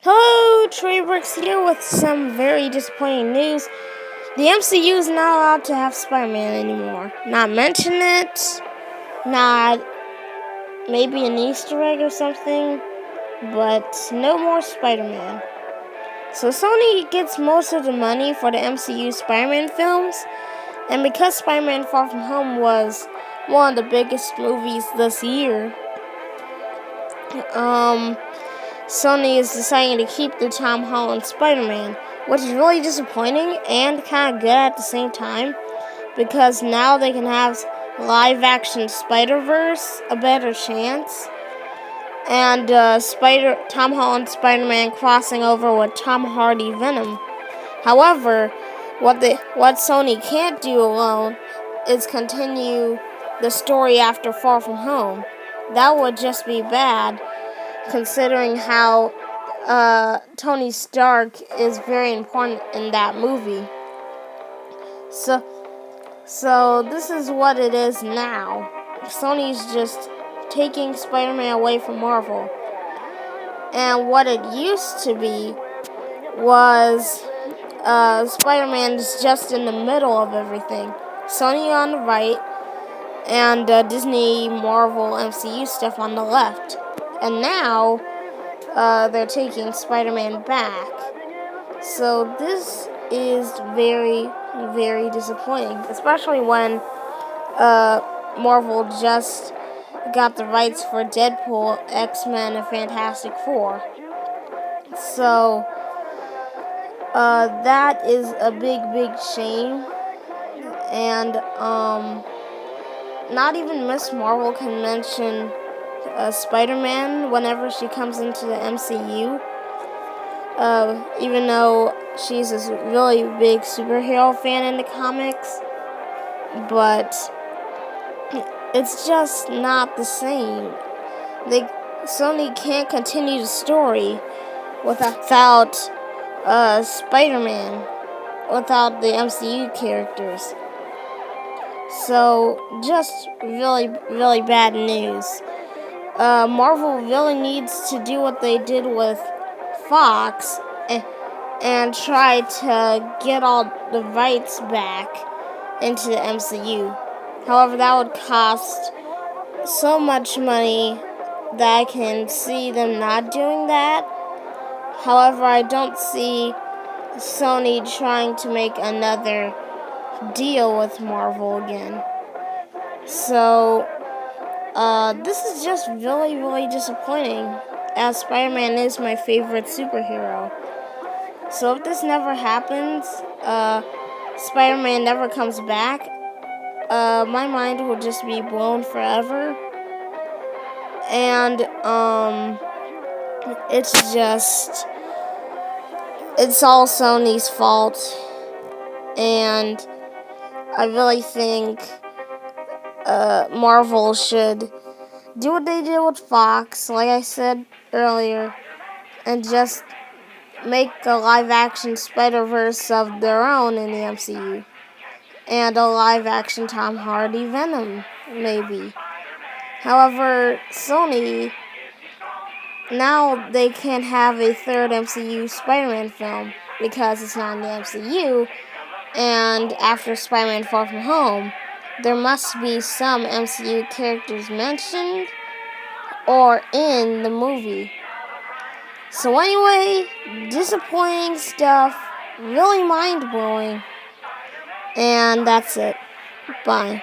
Hello, Trey Brooks here with some very disappointing news. The MCU is not allowed to have Spider-Man anymore. Not mention it, not maybe an Easter egg or something, but no more Spider-Man. So Sony gets most of the money for the MCU Spider-Man films, and because Spider-Man Far From Home was one of the biggest movies this year, Sony is deciding to keep the Tom Holland Spider-Man, which is really disappointing and kind of good at the same time, because now they can have live-action Spider-Verse a better chance, and Tom Holland Spider-Man crossing over with Tom Hardy Venom. However, what Sony can't do alone is continue the story after Far From Home. That would just be bad, considering how Tony Stark is very important in that movie. So this is what it is now. Sony's just taking Spider-Man away from Marvel. And what it used to be was Spider-Man is just in the middle of everything. Sony on the right, and Disney, Marvel, MCU stuff on the left. And now they're taking Spider-Man back. So this is very, very disappointing, especially when Marvel just got the rights for Deadpool, X-Men, and Fantastic Four. So that is a big, big shame. And not even Miss Marvel can mention Spider-Man whenever she comes into the MCU. Even though she's a really big superhero fan in the comics, but it's just not the same. Sony can't continue the story without Spider-Man, without the MCU characters. So, just really, really bad news. Marvel really needs to do what they did with Fox and try to get all the rights back into the MCU. However, that would cost so much money that I can see them not doing that. However, I don't see Sony trying to make another deal with Marvel again. So, this is just really, really disappointing, as Spider-Man is my favorite superhero. So if this never happens, Spider-Man never comes back, my mind will just be blown forever. And it's all Sony's fault. And I really think Marvel should do what they did with Fox, like I said earlier, and just make a live-action Spider-Verse of their own in the MCU. And a live-action Tom Hardy Venom, maybe. However, Sony, now they can't have a third MCU Spider-Man film because it's not in the MCU. And after Spider-Man Far From Home, there must be some MCU characters mentioned or in the movie. So anyway, disappointing stuff, really mind-blowing, and that's it. Bye.